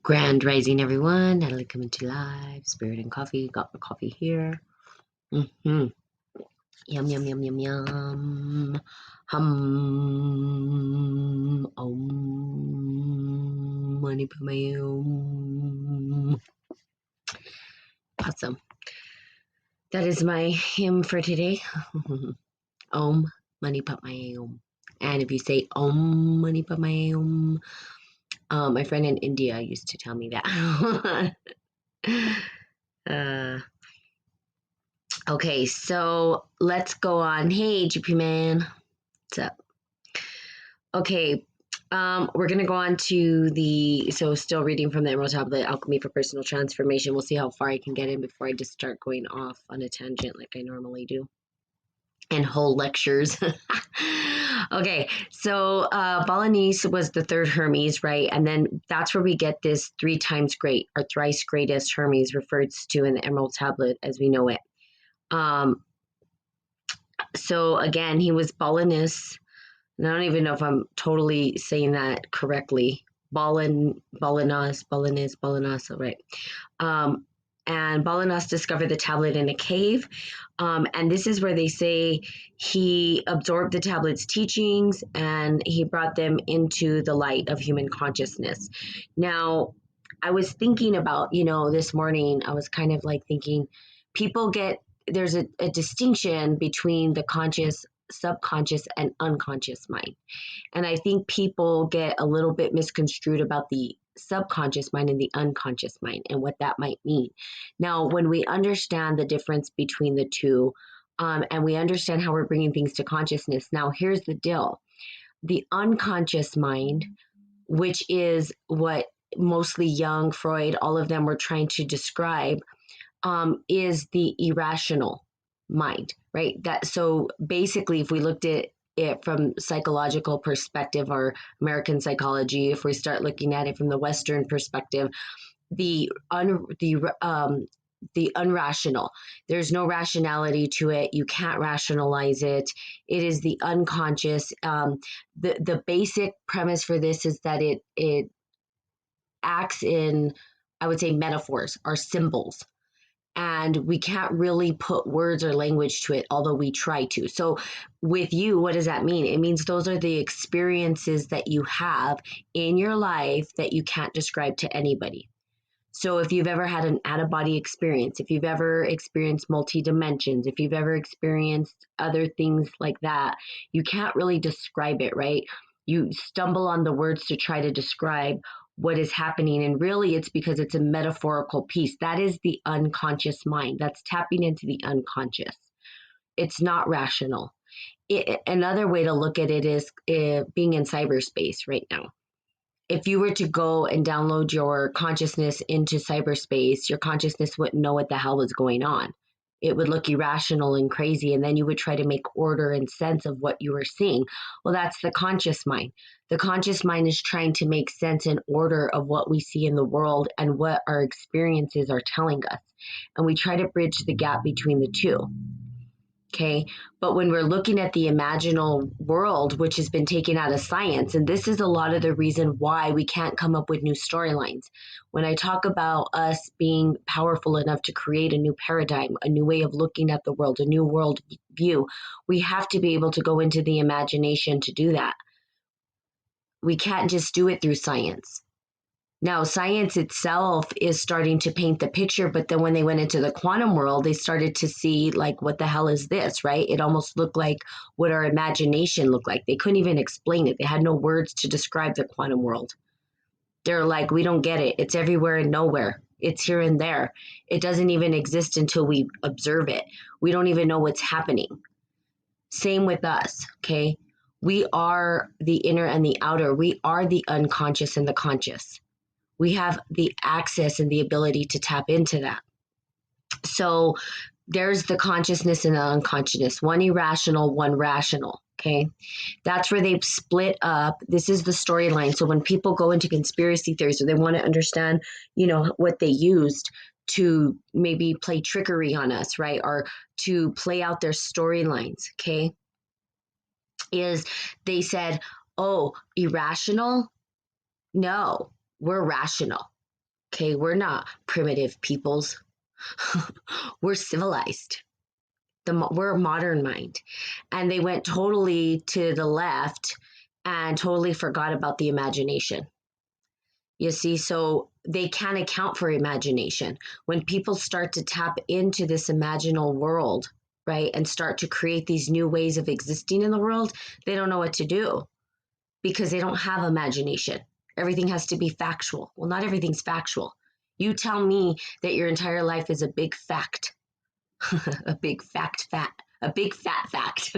Grand rising, everyone. Natalie coming to live. Spirit and coffee. Got my coffee here. Yum, yum, yum, yum, yum. Money pa mayum. Awesome. That is my hymn for today. Om Mani Padme Hum. And if you say Om Mani Padme Hum, my friend in India used to tell me that. Okay, so let's go on. Hey, GP man, what's up? Okay, we're gonna go on to still reading from the Emerald Tablet, Alchemy for Personal Transformation. We'll see how far I can get in before I just start going off on a tangent like I normally do. And whole lectures. Okay, so Balinese was the third Hermes, right? And then that's where we get this 3 times great or thrice greatest Hermes referred to in the Emerald Tablet as we know it. So again, he was Balinese. And I don't even know if I'm totally saying that correctly. Balinas, right. And Balinas discovered the tablet in a cave. And this is where they say he absorbed the tablet's teachings and he brought them into the light of human consciousness. Now, I was thinking about, this morning, I was kind of like thinking there's a distinction between the conscious, subconscious, and unconscious mind. And I think people get a little bit misconstrued about the subconscious mind and the unconscious mind and what that might mean. Now, when we understand the difference between the two, and we understand how we're bringing things to consciousness, now here's the deal. The unconscious mind, which is what mostly Jung, Freud, all of them were trying to describe, is the irrational mind, right? So basically, if we looked at it from psychological perspective or American psychology, if we start looking at it from the Western perspective, the unrational. There's no rationality to it. You can't rationalize it. It is the unconscious. The basic premise for this is that it acts in, I would say, metaphors or symbols. And we can't really put words or language to it, although we try to. So with you, what does that mean? It means those are the experiences that you have in your life that you can't describe to anybody. So if you've ever had an out-of-body experience, if you've ever experienced multi-dimensions, if you've ever experienced other things like that, you can't really describe it, right? You stumble on the words to try to describe what is happening. And really it's because it's a metaphorical piece. That is the unconscious mind. That's tapping into the unconscious. It's not rational. Another way to look at it is being in cyberspace right now. If you were to go and download your consciousness into cyberspace, your consciousness wouldn't know what the hell was going on. It would look irrational and crazy, and then you would try to make order and sense of what you were seeing. Well, that's the conscious mind. The conscious mind is trying to make sense and order of what we see in the world and what our experiences are telling us. And we try to bridge the gap between the two. Okay. But when we're looking at the imaginal world, which has been taken out of science, and this is a lot of the reason why we can't come up with new storylines. When I talk about us being powerful enough to create a new paradigm, a new way of looking at the world, a new world view, we have to be able to go into the imagination to do that. We can't just do it through science. Now, science itself is starting to paint the picture, but then when they went into the quantum world, they started to see, like, what the hell is this, right? It almost looked like what our imagination looked like. They couldn't even explain it. They had no words to describe the quantum world. They're like, we don't get it. It's everywhere and nowhere. It's here and there. It doesn't even exist until we observe it. We don't even know what's happening. Same with us, okay? We are the inner and the outer. We are the unconscious and the conscious. We have the access and the ability to tap into that. So there's the consciousness and the unconsciousness, one irrational, one rational. Okay. That's where they've split up. This is the storyline. So when people go into conspiracy theories or they want to understand, what they used to maybe play trickery on us, right? Or to play out their storylines. Okay. Is they said, oh, irrational? No, we're rational. Okay, we're not primitive peoples. We're civilized. We're a modern mind. And they went totally to the left and totally forgot about the imagination. You see, so they can't account for imagination. When people start to tap into this imaginal world, right, and start to create these new ways of existing in the world, they don't know what to do because they don't have imagination. Everything has to be factual. Well, not everything's factual. You tell me that your entire life is a big fact, a big a big fat fact.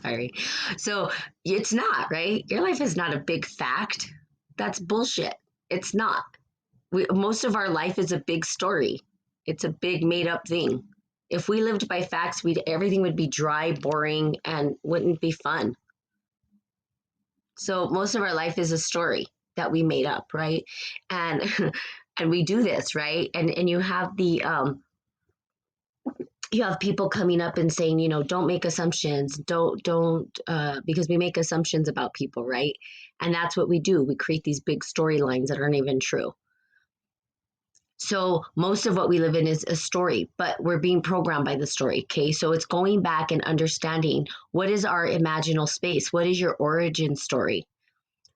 Sorry. So it's not, right? Your life is not a big fact. That's bullshit. It's not. Most of our life is a big story. It's a big made up thing. If we lived by facts, everything would be dry, boring, and wouldn't be fun. So most of our life is a story that we made up, right? And and we do this, right? And you have people coming up and saying, don't make assumptions, don't because we make assumptions about people, right? And that's what we do. We create these big storylines that aren't even true. So most of what we live in is a story, but we're being programmed by the story. Okay. So it's going back and understanding what is our imaginal space? What is your origin story?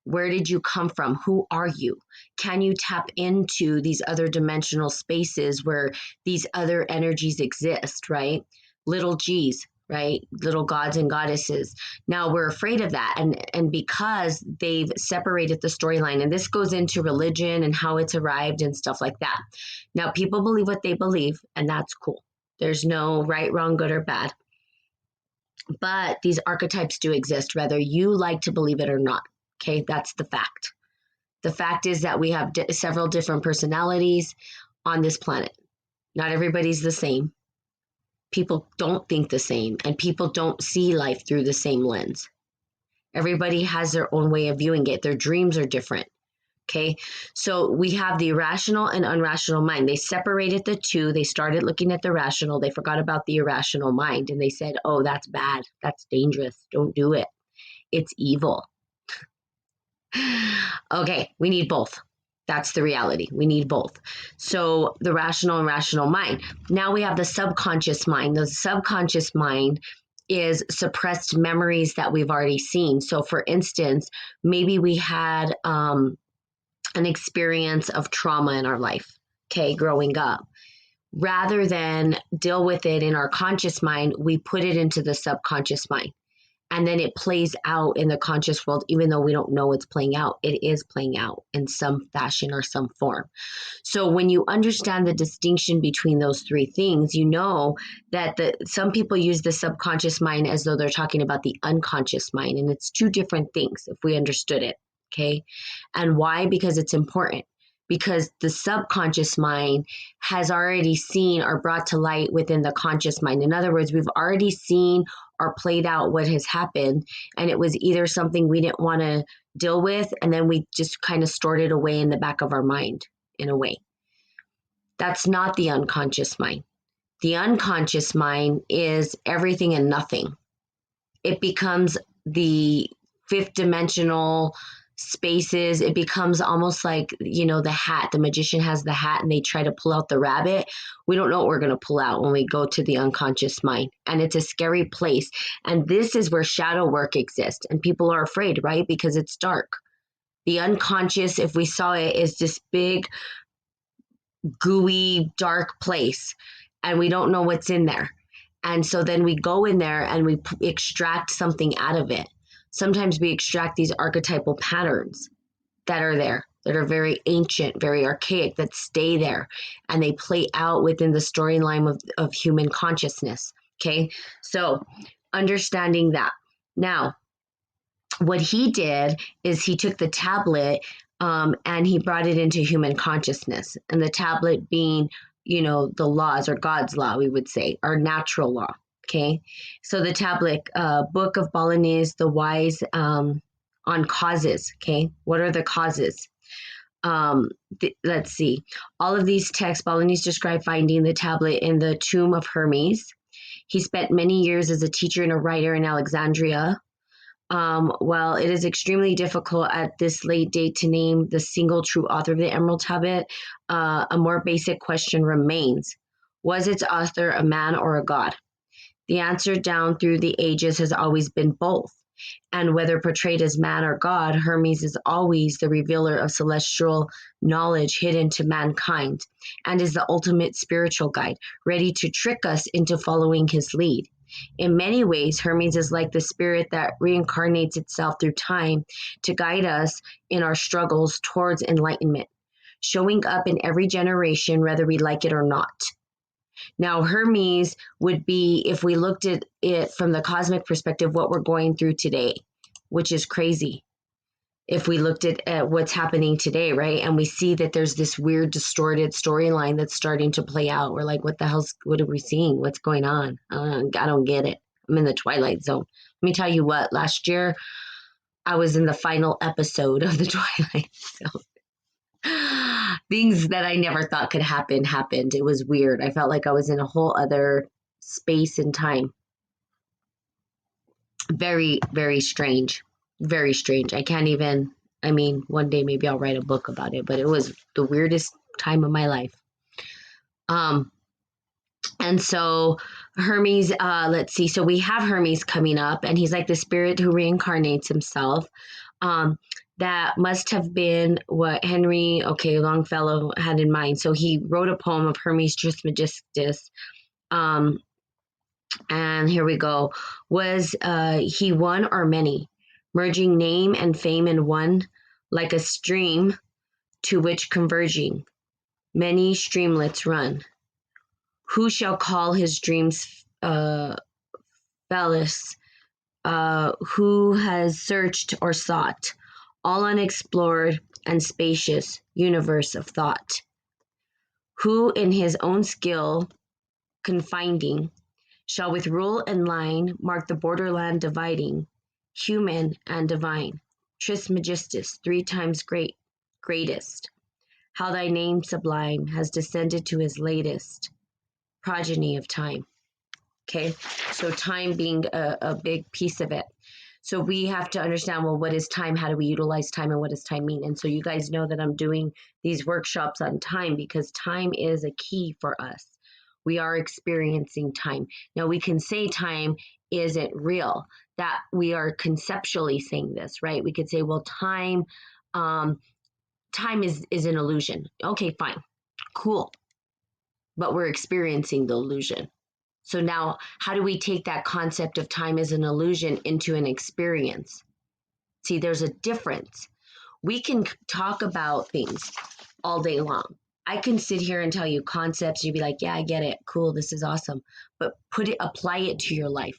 Where did you come from? Who are you? Can you tap into these other dimensional spaces where these other energies exist, right? Little g's, right? Little gods and goddesses. Now we're afraid of that. And because they've separated the storyline, and this goes into religion and how it's arrived and stuff like that. Now people believe what they believe, and that's cool. There's no right, wrong, good, or bad. But these archetypes do exist, whether you like to believe it or not. Okay, that's the fact. The fact is that we have several different personalities on this planet. Not everybody's the same. People don't think the same, and people don't see life through the same lens. Everybody has their own way of viewing it. Their dreams are different. Okay, so we have the rational and unrational mind. They separated the two. They started looking at the rational. They forgot about the irrational mind, and they said, oh, that's bad. That's dangerous. Don't do it. It's evil. Okay, we need both. That's the reality. We need both. So the rational and rational mind. Now we have the subconscious mind. The subconscious mind is suppressed memories that we've already seen. So for instance, maybe we had an experience of trauma in our life, okay, growing up. Rather than deal with it in our conscious mind, we put it into the subconscious mind. And then it plays out in the conscious world, even though we don't know it's playing out. It is playing out in some fashion or some form. So when you understand the distinction between those three things, you know that some people use the subconscious mind as though they're talking about the unconscious mind. And it's two different things if we understood it. Okay. And why? Because it's important. Because the subconscious mind has already seen or brought to light within the conscious mind. In other words, we've already seen or played out what has happened, and it was either something we didn't want to deal with, and then we just kind of stored it away in the back of our mind in a way. That's not the unconscious mind. The unconscious mind is everything and nothing. It becomes the fifth dimensional spaces. It becomes almost like, the hat. The magician has the hat and they try to pull out the rabbit. We don't know what we're going to pull out when we go to the unconscious mind. And it's a scary place. And this is where shadow work exists. And people are afraid, right? Because it's dark. The unconscious, if we saw it, is this big, gooey, dark place. And we don't know what's in there. And so then we go in there and we extract something out of it. Sometimes we extract these archetypal patterns that are there, that are very ancient, very archaic, that stay there, and they play out within the storyline of human consciousness. Okay, so understanding that. Now, what he did is he took the tablet and he brought it into human consciousness, and the tablet being, the laws, or God's law, we would say, or natural law. Okay, so the tablet, Book of Balinese, the Wise on causes. Okay, what are the causes? Let's see. All of these texts, Balinese describe finding the tablet in the tomb of Hermes. He spent many years as a teacher and a writer in Alexandria. While it is extremely difficult at this late date to name the single true author of the Emerald Tablet, a more basic question remains. Was its author a man or a god? The answer down through the ages has always been both. And whether portrayed as man or god, Hermes is always the revealer of celestial knowledge hidden to mankind and is the ultimate spiritual guide, ready to trick us into following his lead. In many ways, Hermes is like the spirit that reincarnates itself through time to guide us in our struggles towards enlightenment, showing up in every generation, whether we like it or not. Now, Hermes would be, if we looked at it from the cosmic perspective, what we're going through today, which is crazy. If we looked at what's happening today, right? And we see that there's this weird, distorted storyline that's starting to play out. We're like, what are we seeing? What's going on? I don't get it. I'm in the twilight zone. Let me tell you what, last year, I was in the final episode of the Twilight Zone. Things that I never thought could happen happened. It was weird. I felt like I was in a whole other space and time. Very, very strange. Very strange. I can't even, I mean, one day maybe I'll write a book about it, but it was the weirdest time of my life. And so Hermes, let's see. So we have Hermes coming up, and he's like the spirit who reincarnates himself. That must have been what Henry, Longfellow had in mind. So he wrote a poem of Hermes Trismegistus. And here we go. Was he one or many, merging name and fame in one, like a stream to which converging many streamlets run? Who shall call his dreams phallus? Who has searched or sought all unexplored and spacious universe of thought? Who in his own skill confiding shall with rule and line mark the borderland dividing human and divine? Trismegistus, 3 times greatest, how thy name sublime has descended to his latest progeny of time. Okay, so time being a big piece of it. So we have to understand, well, what is time? How do we utilize time, and what does time mean? And so you guys know that I'm doing these workshops on time because time is a key for us. We are experiencing time. Now we can say time isn't real, that we are conceptually saying this, right? We could say, well, time is an illusion. Okay, fine, cool. But we're experiencing the illusion. So now, how do we take that concept of time as an illusion into an experience? See, there's a difference. We can talk about things all day long. I can sit here and tell you concepts, and you'd be like, yeah, I get it. Cool, this is awesome. But apply it to your life.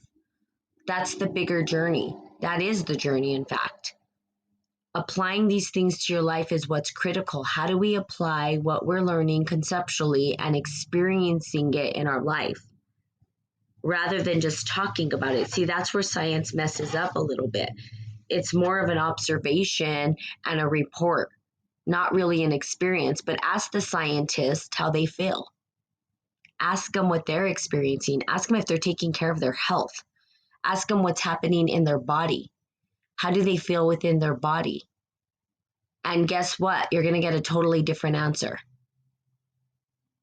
That's the bigger journey. That is the journey, in fact. Applying these things to your life is what's critical. How do we apply what we're learning conceptually and experiencing it in our life? Rather than just talking about it. See, that's where science messes up a little bit. It's more of an observation and a report, not really an experience. But ask the scientists how they feel. Ask them what they're experiencing. Ask them if they're taking care of their health. Ask them what's happening in their body. How do they feel within their body? And guess what? You're going to get a totally different answer.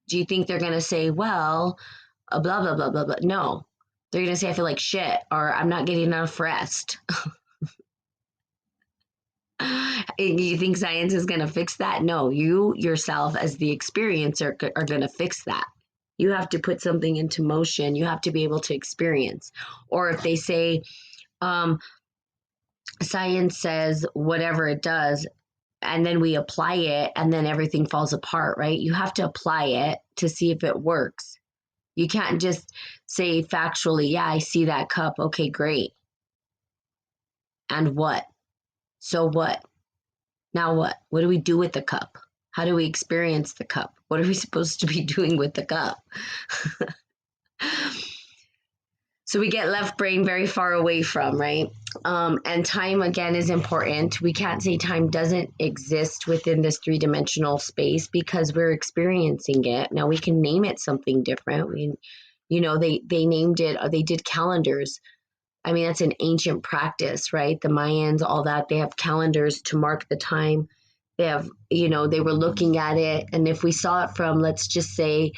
Do you think they're going to say, well, blah, blah, blah, blah, blah? No. They're going to say, I feel like shit, or I'm not getting enough rest. You think science is going to fix that? No, you yourself as the experiencer are going to fix that. You have to put something into motion. You have to be able to experience. Or if they say, science says whatever it does, and then we apply it, and then everything falls apart, right? You have to apply it to see if it works. You can't just say factually, yeah, I see that cup. Okay, great. And what? So what? Now what? What do we do with the cup? How do we experience the cup? What are we supposed to be doing with the cup? So we get left brain very far away from, right? And time, again, is important. We can't say time doesn't exist within this 3-dimensional space because we're experiencing it. Now we can name it something different. They named it, they did calendars I mean, that's an ancient practice, right? The Mayans, all that, they have calendars to mark the time. They have, they were looking at it. And if we saw it from, let's just say,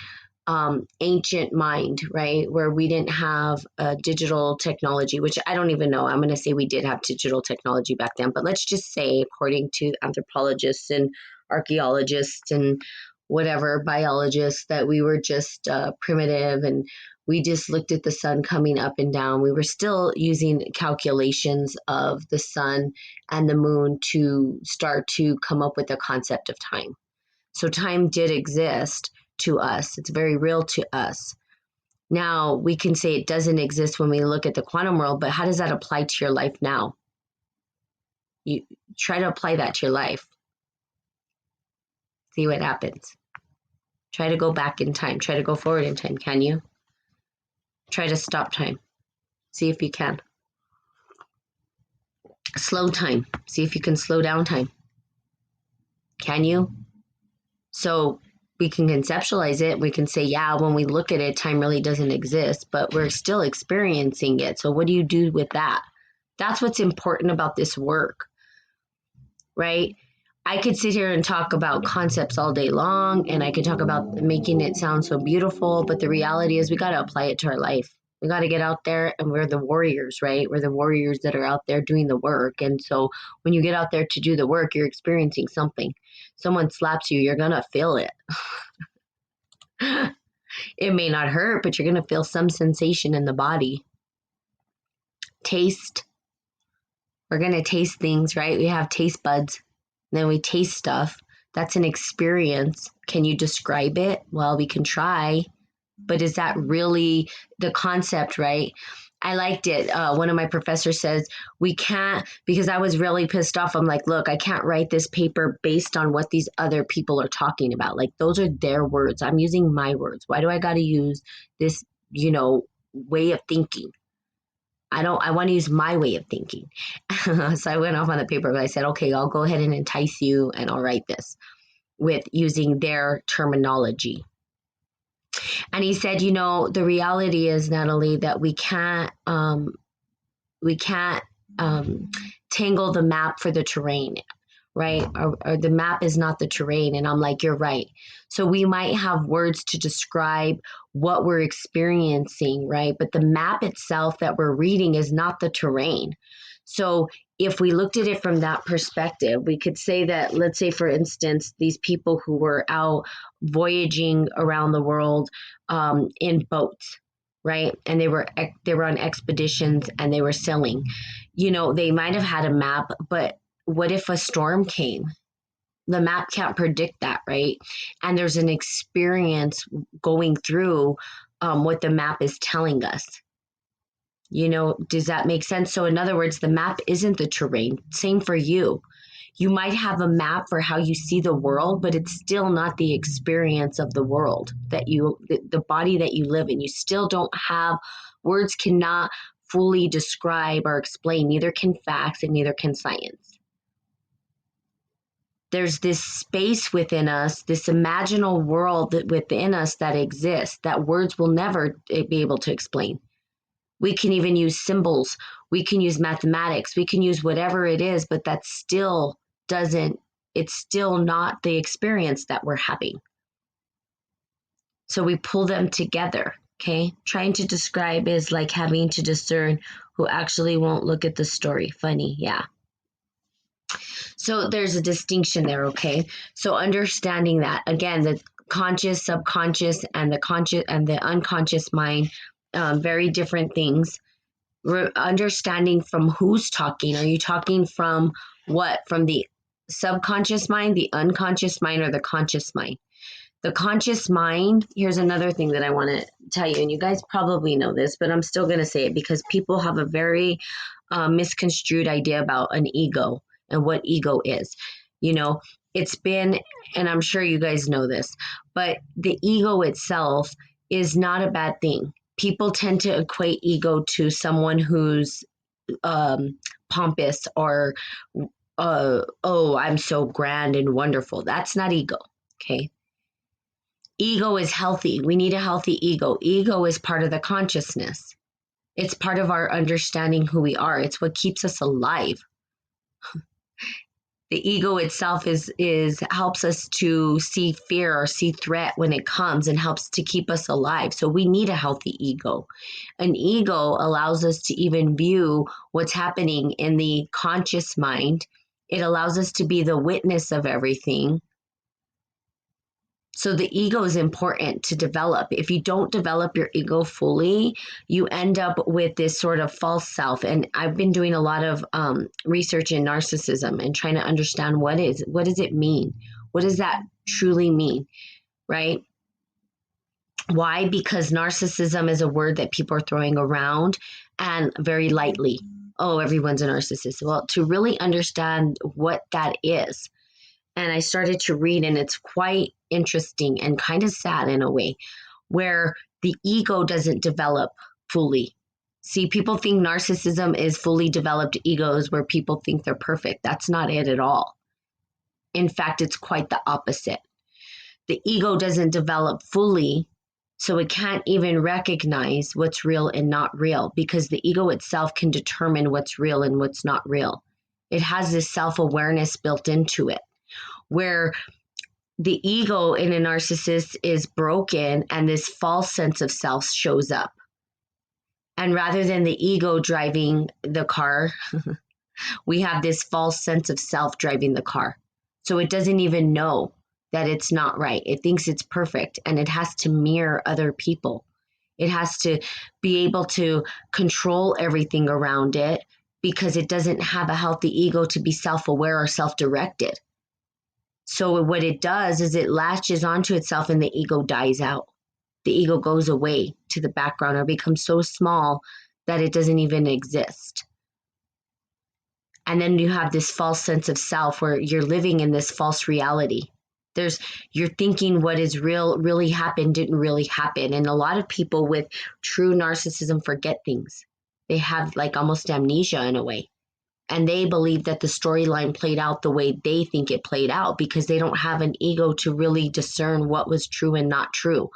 ancient mind, right? Where we didn't have digital technology, which I don't even know. I'm going to say we did have digital technology back then, but let's just say, according to anthropologists and archaeologists and whatever biologists, that we were just primitive and we just looked at the sun coming up and down. We were still using calculations of the sun and the moon to start to come up with the concept of time. So time did exist to us. It's very real to us. Now, we can say it doesn't exist when we look at the quantum world, but how does that apply to your life now? You try to apply that to your life. See what happens. Try to go back in time. Try to go forward in time. Can you? Try to stop time. See if you can. Slow time. See if you can slow down time. Can you? So we can conceptualize it. We can say, yeah, when we look at it, time really doesn't exist, but we're still experiencing it. So what do you do with that? That's what's important about this work, right? I could sit here and talk about concepts all day long, and I could talk about making it sound so beautiful, but the reality is we got to apply it to our life. We got to get out there, and we're the warriors, right? We're the warriors that are out there doing the work. And so when you get out there to do the work, you're experiencing something. Someone slaps you, you're going to feel it. It may not hurt, but you're going to feel some sensation in the body. Taste. We're going to taste things, right? We have taste buds. Then we taste stuff. That's an experience. Can you describe it? Well, we can try. But is that really the concept, right? I liked it. One of my professors says, we can't, because I was really pissed off. I'm like, look, I can't write this paper based on what these other people are talking about. Like, those are their words. I'm using my words. Why do I got to use this, way of thinking? I want to use my way of thinking. So I went off on the paper, but I said, okay, I'll go ahead and entice you and I'll write this with using their terminology. And he said, the reality is, Natalie, that we can't tangle the map for the terrain, right? Or the map is not the terrain. And I'm like, you're right. So we might have words to describe what we're experiencing, right? But the map itself that we're reading is not the terrain. So if we looked at it from that perspective, we could say that, let's say, for instance, these people who were out voyaging around the world in boats, right? And they were on expeditions and they were sailing. They might have had a map, but what if a storm came? The map can't predict that, right? And there's an experience going through what the map is telling us. Does that make sense? So in other words, the map isn't the terrain. Same for you. You might have a map for how you see the world, but it's still not the experience of the world the body that you live in. You still don't have, words cannot fully describe or explain, neither can facts and neither can science. There's this space within us, this imaginal world within us that exists that words will never be able to explain. We can even use symbols. We can use mathematics. We can use whatever it is, but that still it's still not the experience that we're having. So we pull them together, okay? Trying to describe is like having to discern who actually won't look at the story. Funny, yeah. So there's a distinction there, okay? So understanding that, again, the conscious, subconscious, and the conscious and the unconscious mind, very different things. Understanding from who's talking. Are you talking from what? From the subconscious mind, the unconscious mind, or the conscious mind? The conscious mind, here's another thing that I want to tell you, and you guys probably know this, but I'm still going to say it because people have a very misconstrued idea about an ego and what ego is. It's been, and I'm sure you guys know this, but the ego itself is not a bad thing. People tend to equate ego to someone who's pompous or, oh, I'm so grand and wonderful. That's not ego, okay? Ego is healthy. We need a healthy ego. Ego is part of the consciousness. It's part of our understanding who we are. It's what keeps us alive. The ego itself is helps us to see fear or see threat when it comes, and helps to keep us alive. So we need a healthy ego. An ego allows us to even view what's happening in the conscious mind. It allows us to be the witness of everything. So the ego is important to develop. If you don't develop your ego fully, you end up with this sort of false self. And I've been doing a lot of research in narcissism and trying to understand what does it mean? What does that truly mean, right? Why? Because narcissism is a word that people are throwing around and very lightly. Oh, everyone's a narcissist. Well, to really understand what that is, and I started to read, and it's quite interesting and kind of sad in a way, where the ego doesn't develop fully. See, people think narcissism is fully developed egos where people think they're perfect. That's not it at all. In fact, it's quite the opposite. The ego doesn't develop fully, so it can't even recognize what's real and not real, because the ego itself can determine what's real and what's not real. It has this self-awareness built into it, where the ego in a narcissist is broken and this false sense of self shows up. And rather than the ego driving the car, we have this false sense of self driving the car. So it doesn't even know that it's not right. It thinks it's perfect, and it has to mirror other people. It has to be able to control everything around it, because it doesn't have a healthy ego to be self-aware or self-directed. So what it does is it latches onto itself, and the ego dies out. The ego goes away to the background or becomes so small that it doesn't even exist. And then you have this false sense of self where you're living in this false reality. You're thinking what is real really happened didn't really happen. And a lot of people with true narcissism forget things. They have like almost amnesia in a way. And they believe that the storyline played out the way they think it played out, because they don't have an ego to really discern what was true and not true.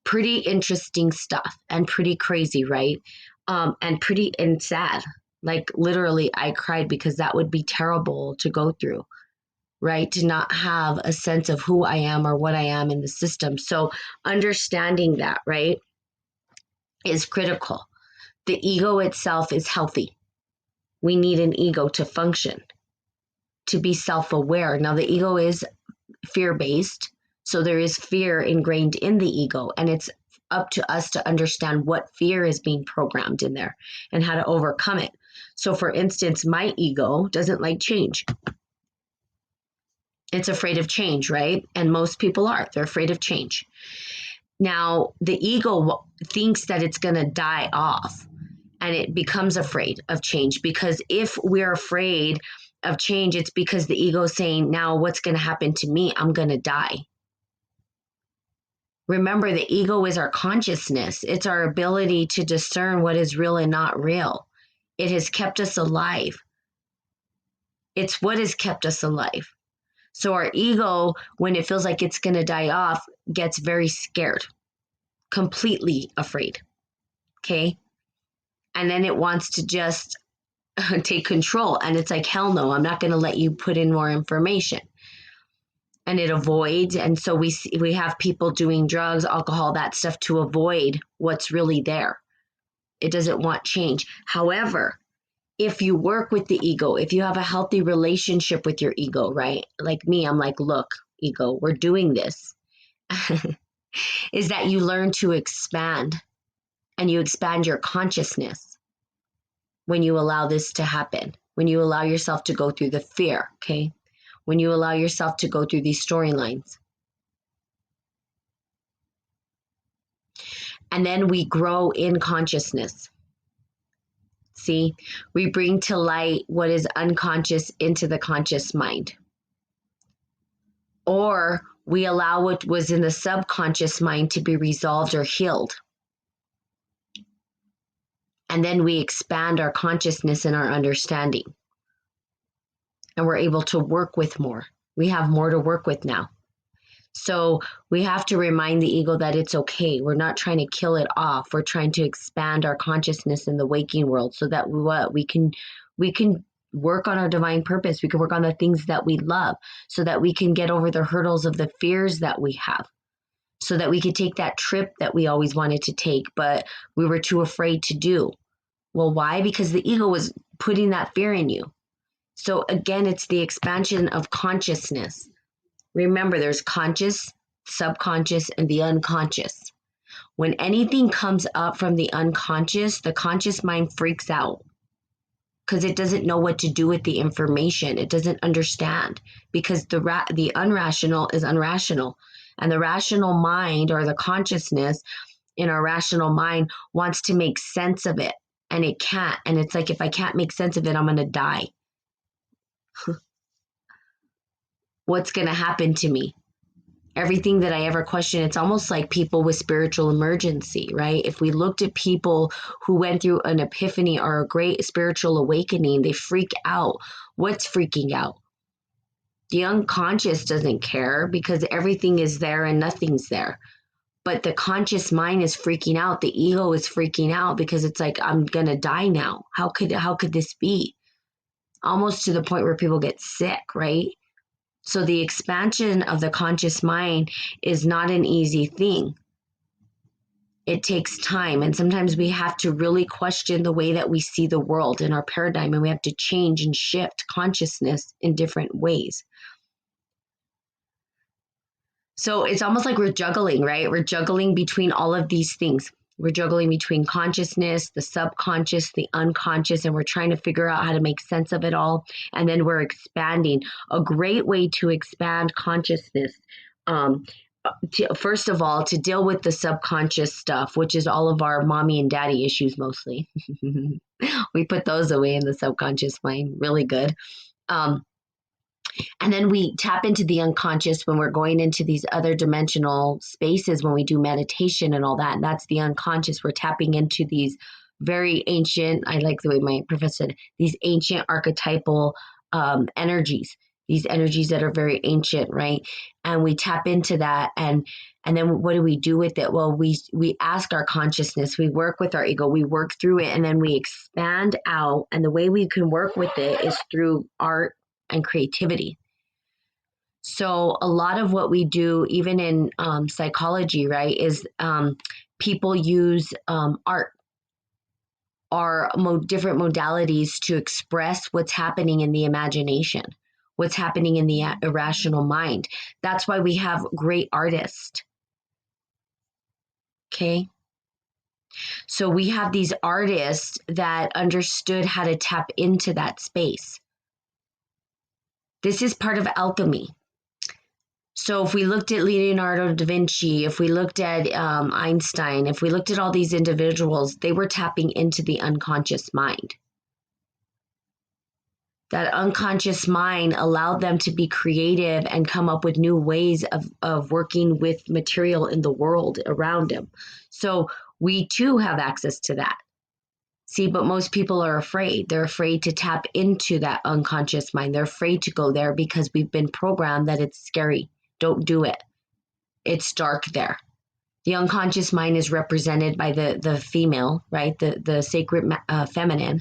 Pretty interesting stuff, and pretty crazy, right? And sad. Like literally, I cried, because that would be terrible to go through, right? To not have a sense of who I am or what I am in the system. So understanding that, right, is critical. The ego itself is healthy. We need an ego to function, to be self-aware. Now, the ego is fear-based, so there is fear ingrained in the ego, and it's up to us to understand what fear is being programmed in there and how to overcome it. So, for instance, my ego doesn't like change. It's afraid of change, right? And most people are. They're afraid of change. Now, the ego thinks that it's going to die off, and it becomes afraid of change, because if we're afraid of change, it's because the ego is saying, now what's going to happen to me? I'm going to die. Remember, the ego is our consciousness. It's our ability to discern what is real and not real. It has kept us alive. It's what has kept us alive. So our ego, when it feels like it's going to die off, gets very scared, completely afraid. Okay? And then it wants to just take control. And it's like, hell no, I'm not going to let you put in more information. And it avoids. And so we have people doing drugs, alcohol, that stuff to avoid what's really there. It doesn't want change. However, if you work with the ego, if you have a healthy relationship with your ego, right? Like me, I'm like, look, ego, we're doing this. Is that you learn to expand, and you expand your consciousness when you allow this to happen, when you allow yourself to go through the fear, okay? When you allow yourself to go through these storylines. And then we grow in consciousness. See, we bring to light what is unconscious into the conscious mind. Or we allow what was in the subconscious mind to be resolved or healed. And then we expand our consciousness and our understanding. And we're able to work with more. We have more to work with now. So we have to remind the ego that it's okay. We're not trying to kill it off. We're trying to expand our consciousness in the waking world so that we can work on our divine purpose. We can work on the things that we love so that we can get over the hurdles of the fears that we have. So that we could take that trip that we always wanted to take, but we were too afraid to do. Well, why? Because the ego was putting that fear in you. So again, it's the expansion of consciousness. Remember, there's conscious, subconscious, and the unconscious. When anything comes up from the unconscious, the conscious mind freaks out because it doesn't know what to do with the information. It doesn't understand because the unrational is unrational. And the rational mind or the consciousness in our rational mind wants to make sense of it and it can't. And it's like, if I can't make sense of it, I'm going to die. What's going to happen to me? Everything that I ever question, it's almost like people with spiritual emergency, right? If we looked at people who went through an epiphany or a great spiritual awakening, they freak out. What's freaking out? The unconscious doesn't care because everything is there and nothing's there. But the conscious mind is freaking out. The ego is freaking out because it's like, I'm going to die now. How could this be? Almost to the point where people get sick, right? So the expansion of the conscious mind is not an easy thing. It takes time. And sometimes we have to really question the way that we see the world in our paradigm, and we have to change and shift consciousness in different ways. So it's almost like we're juggling, right? We're juggling between all of these things. We're juggling between consciousness, the subconscious, the unconscious, and we're trying to figure out how to make sense of it all. And then we're expanding. A great way to expand consciousness, first of all, to deal with the subconscious stuff, which is all of our mommy and daddy issues mostly. We put those away in the subconscious mind. Really good. And then we tap into the unconscious when we're going into these other dimensional spaces, when we do meditation and all that. And that's the unconscious. We're tapping into these very ancient, I like the way my professor said, these ancient archetypal energies, these energies that are very ancient, right? And we tap into that. And then what do we do with it? Well, we ask our consciousness, we work with our ego, we work through it, and then we expand out. And the way we can work with it is through art and creativity. So a lot of what we do, even in psychology, right, is people use art or different modalities to express what's happening in the imagination, what's happening in the irrational mind. That's why we have great artists. Okay. So we have these artists that understood how to tap into that space. This is part of alchemy. So if we looked at Leonardo da Vinci, if we looked at Einstein, if we looked at all these individuals, they were tapping into the unconscious mind. That unconscious mind allowed them to be creative and come up with new ways of working with material in the world around them. So we too have access to that. See, but most people are afraid. They're afraid to tap into that unconscious mind. They're afraid to go there because we've been programmed that it's scary. Don't do it. It's dark there. The unconscious mind is represented by the female, right? The sacred feminine,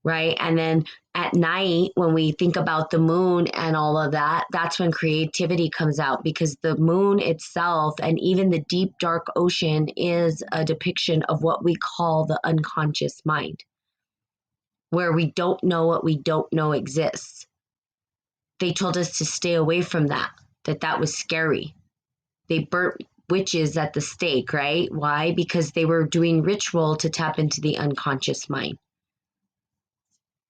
right? And then at night, when we think about the moon and all of that, that's when creativity comes out, because the moon itself and even the deep, dark ocean is a depiction of what we call the unconscious mind, where we don't know what we don't know exists. They told us to stay away from that was scary. They burnt witches at the stake, right? Why? Because they were doing ritual to tap into the unconscious mind.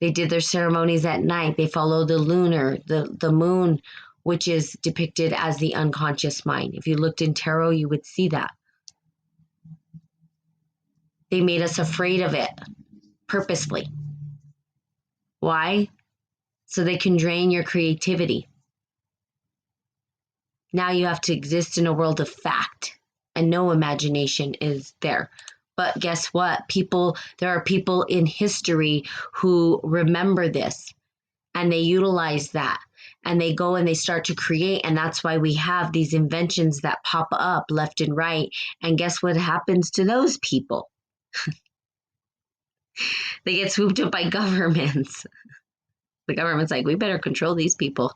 They did their ceremonies at night. They followed the lunar, the moon, which is depicted as the unconscious mind. If you looked in tarot, you would see that. They made us afraid of it purposely. Why? So they can drain your creativity. Now you have to exist in a world of fact, and no imagination is there. But guess what? There are people in history who remember this, and they utilize that. And they go and they start to create. And that's why we have these inventions that pop up left and right. And guess what happens to those people? They get swooped up by governments. The government's like, we better control these people.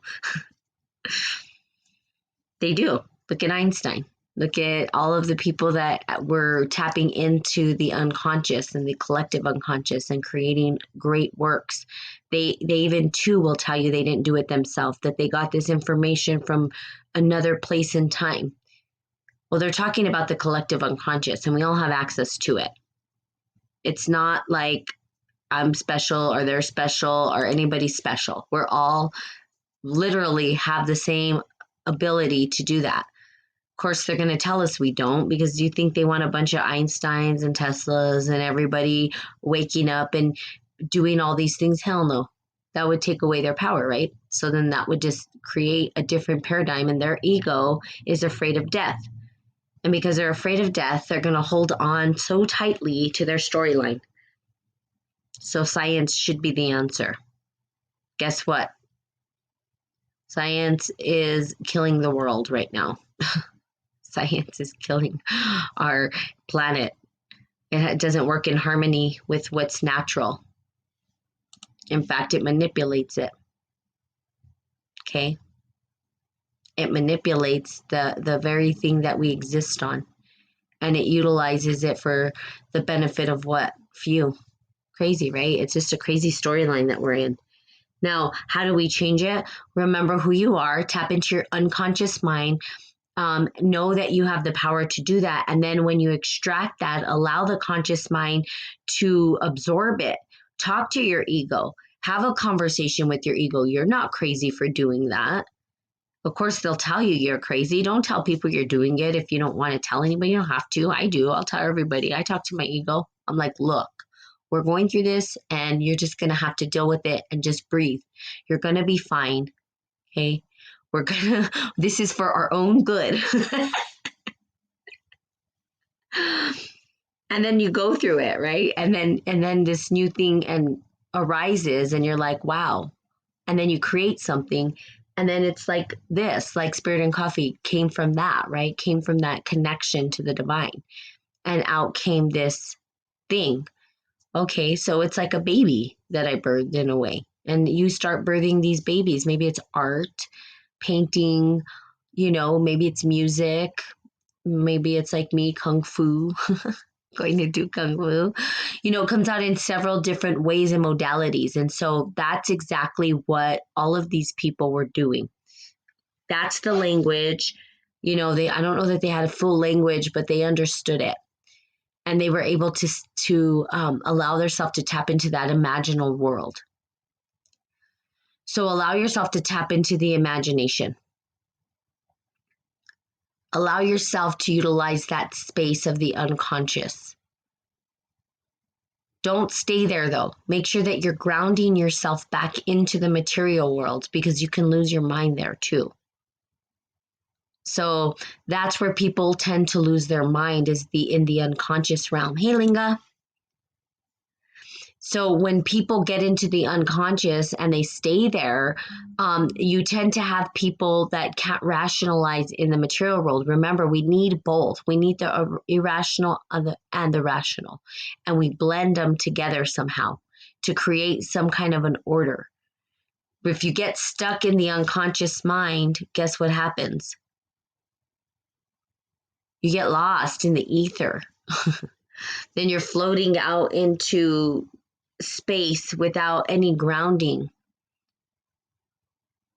They do. Look at Einstein. Look at all of the people that were tapping into the unconscious and the collective unconscious and creating great works. They even too will tell you they didn't do it themselves, that they got this information from another place in time. Well, they're talking about the collective unconscious, and we all have access to it. It's not like I'm special or they're special or anybody's special. We're all literally have the same ability to do that. Of course, they're going to tell us we don't, because do you think they want a bunch of Einsteins and Teslas and everybody waking up and doing all these things? Hell no. That would take away their power, right? So then that would just create a different paradigm, and their ego is afraid of death. And because they're afraid of death, they're going to hold on so tightly to their storyline. So science should be the answer. Guess what? Science is killing the world right now. Science is killing our planet. It doesn't work in harmony with what's natural. In fact, it manipulates it. Okay? It manipulates the very thing that we exist on. And it utilizes it for the benefit of what? Few. Crazy, right? It's just a crazy storyline that we're in. Now, how do we change it? Remember who you are. Tap into your unconscious mind. Know that you have the power to do that. And then when you extract that, allow the conscious mind to absorb it. Talk to your ego. Have a conversation with your ego. You're not crazy for doing that. Of course, they'll tell you you're crazy. Don't tell people you're doing it if you don't want to tell anybody. You don't have to. I do. I'll tell everybody. I talk to my ego. I'm like, look, we're going through this and you're just going to have to deal with it and just breathe. You're going to be fine. Okay? This is for our own good. And then you go through it, right? And then this new thing arises and you're like, wow. And then you create something. And then it's like this, like Spirit and Coffee came from that, right? Came from that connection to the divine. And out came this thing. Okay, so it's like a baby that I birthed in a way. And you start birthing these babies. Maybe it's art, painting, maybe it's music. Maybe it's like me, Kung Fu, going to do Kung Fu. It comes out in several different ways and modalities. And so that's exactly what all of these people were doing. That's the language. I don't know that they had a full language, but they understood it. And they were able to allow themselves to tap into that imaginal world. So allow yourself to tap into the imagination. Allow yourself to utilize that space of the unconscious. Don't stay there though. Make sure that you're grounding yourself back into the material world, because you can lose your mind there too. So that's where people tend to lose their mind, is in the unconscious realm. Hey, Linga. So when people get into the unconscious and they stay there, you tend to have people that can't rationalize in the material world. Remember, we need both. We need the irrational and the rational, and we blend them together somehow to create some kind of an order. But if you get stuck in the unconscious mind, guess what happens? You get lost in the ether. Then you're floating out into space without any grounding.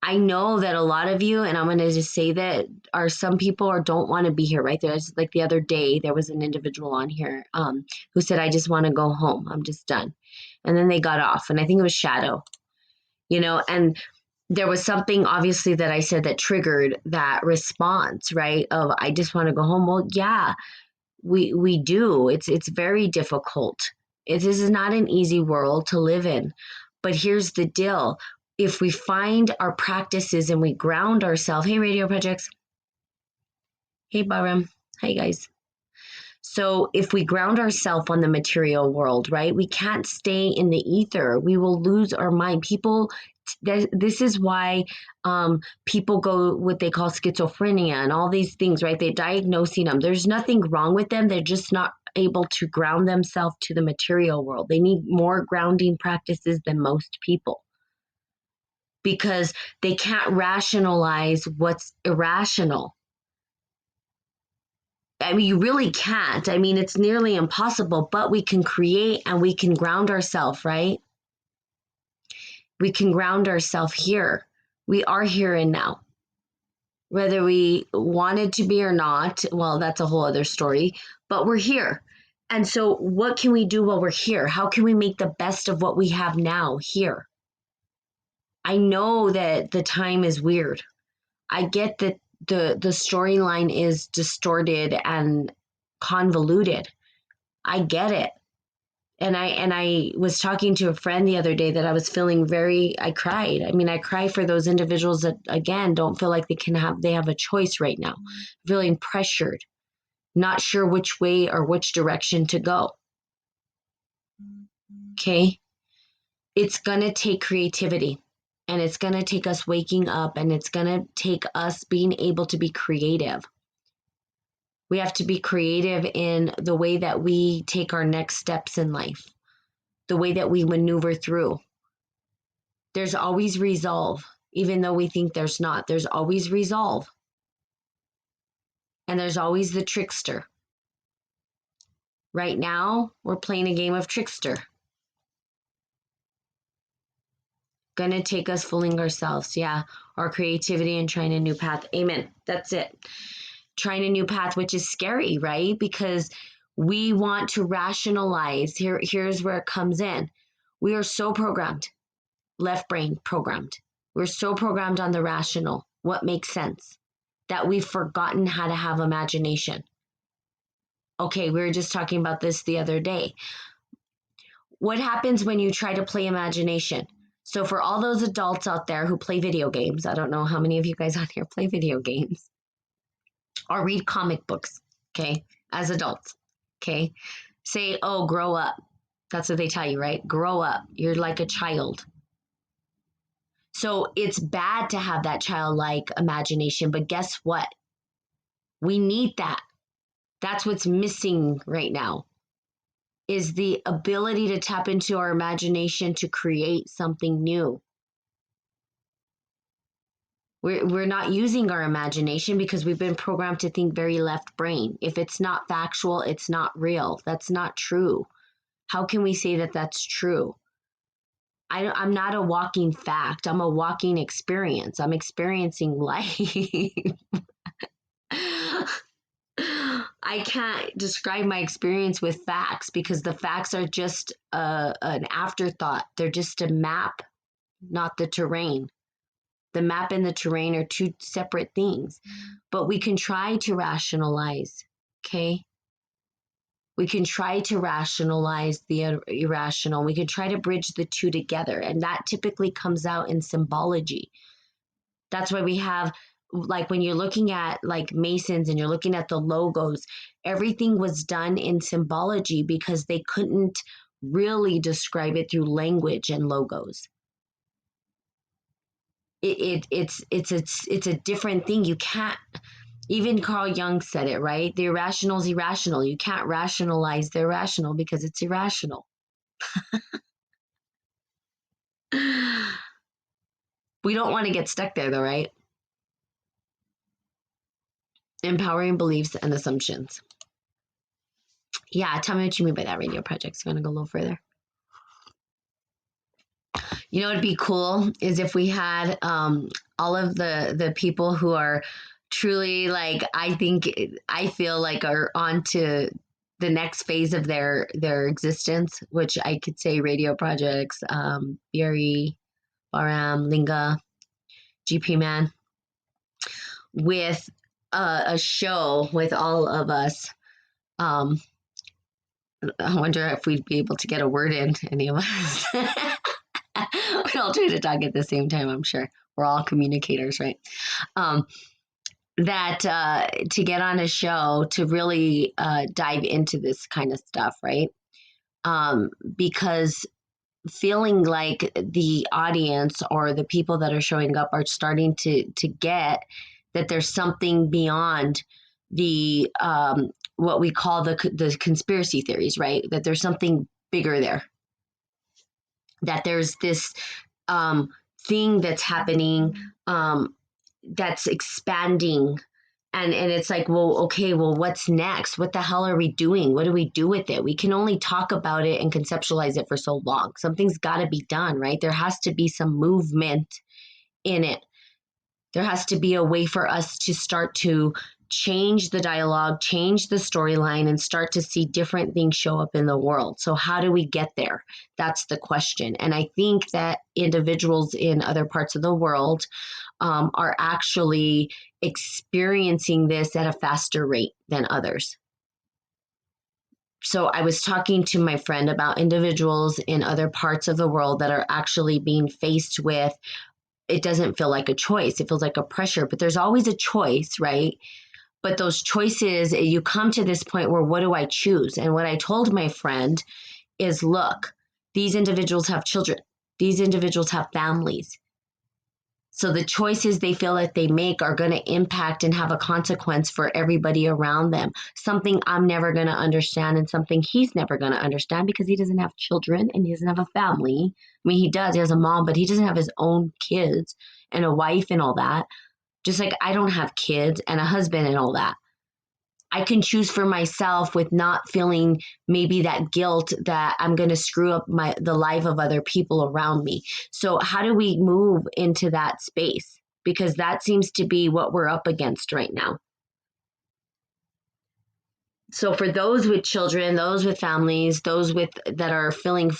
I know that a lot of you, and I'm going to just say that, are some people or don't want to be here, right? There's like the other day, there was an individual on here who said, I just want to go home. I'm just done. And then they got off, and I think it was Shadow, and there was something obviously that I said that triggered that response, right? Of, I just want to go home. Well, yeah, we do. It's very difficult. This is not an easy world to live in. But here's the deal. If we find our practices and we ground ourselves, hey, Radio Projects. Hey, Baram. Hi, guys. So if we ground ourselves on the material world, right, we can't stay in the ether. We will lose our mind. People This is why people go what they call schizophrenia and all these things, right? They're diagnosing them. There's nothing wrong with them. They're just not able to ground themselves to the material world. They need more grounding practices than most people because they can't rationalize what's irrational. I mean, you really can't. I mean, it's nearly impossible, but we can create and we can ground ourselves, right? We can ground ourselves here. We are here and now. Whether we wanted to be or not, well, that's a whole other story, but we're here. And so, what can we do while we're here? How can we make the best of what we have now here? I know that the time is weird. I get that the storyline is distorted and convoluted. I get it. And I was talking to a friend the other day that I was feeling I cried. I mean, I cry for those individuals that again don't feel like they have a choice right now, feeling pressured, not sure which way or which direction to go. Okay? It's going to take creativity, and it's going to take us waking up, and it's going to take us being able to be creative. We have to be creative in the way that we take our next steps in life, the way that we maneuver through. There's always resolve, even though we think there's not. There's always resolve. And there's always the trickster. Right now, we're playing a game of trickster. Gonna take us fooling ourselves. Yeah. Our creativity and trying a new path. Amen. That's it. Trying a new path, which is scary, right? Because we want to rationalize. Here's where it comes in. We are so programmed, left brain programmed. We're so programmed on the rational, what makes sense, that we've forgotten how to have imagination. Okay, we were just talking about this the other day. What happens when you try to play imagination? So, for all those adults out there who play video games, I don't know how many of you guys out here play video games or read comic books, okay, as adults, okay? Say, oh, grow up. That's what they tell you, right? Grow up. You're like a child. So, it's bad to have that childlike imagination, but guess what? We need that. That's what's missing right now is the ability to tap into our imagination to create something new. We're not using our imagination because we've been programmed to think very left brain. If it's not factual, it's not real. That's not true. How can we say that that's true? I'm not a walking fact. I'm a walking experience. I'm experiencing life. I can't describe my experience with facts because the facts are just an afterthought. They're just a map, not the terrain. The map and the terrain are two separate things, but we can try to rationalize, okay? We can try to rationalize the irrational. We can try to bridge the two together, and that typically comes out in symbology. That's why we have, like, when you're looking at like Masons and you're looking at the logos, everything was done in symbology because they couldn't really describe it through language and logos. It's a different thing. You can't, even Carl Jung said it, right? The irrational is irrational. You can't rationalize the irrational because it's irrational. We don't want to get stuck there though, right? Empowering beliefs and assumptions. Yeah, tell me what you mean by that, radio projects. You want to go a little further? You know, it'd be cool is if we had all of the people who are truly like I feel like are on to the next phase of their existence, which I could say radio projects, BRE, RM, Linga, GP Man, with a show with all of us. I wonder if we'd be able to get a word in, any of us. We'd all try to talk at the same time, I'm sure. We're all communicators, right? That to get on a show to really dive into this kind of stuff, right? Because feeling like the audience or the people that are showing up are starting to get that there's something beyond the what we call the conspiracy theories, right? That there's something bigger there. That there's this um, thing that's happening that's expanding, and it's like, well, okay, well, what's next? What the hell are we doing? What do we do with it? We can only talk about it and conceptualize it for so long. Something's got to be done, right? There has to be some movement in it. There has to be a way for us to start to change the dialogue, change the storyline, and start to see different things show up in the world. So, how do we get there? That's the question. And I think that individuals in other parts of the world are actually experiencing this at a faster rate than others. So, I was talking to my friend about individuals in other parts of the world that are actually being faced with, it doesn't feel like a choice. It feels like a pressure, but there's always a choice, right? But those choices, you come to this point where, what do I choose? And what I told my friend is, look, these individuals have children. These individuals have families. So the choices they feel that they make are going to impact and have a consequence for everybody around them. Something I'm never going to understand and something he's never going to understand because he doesn't have children and he doesn't have a family. I mean, he does, he has a mom, but he doesn't have his own kids and a wife and all that. Just like I don't have kids and a husband and all that. I can choose for myself with not feeling maybe that guilt that I'm going to screw up the life of other people around me. So how do we move into that space? Because that seems to be what we're up against right now. So for those with children, those with families, those with that are feeling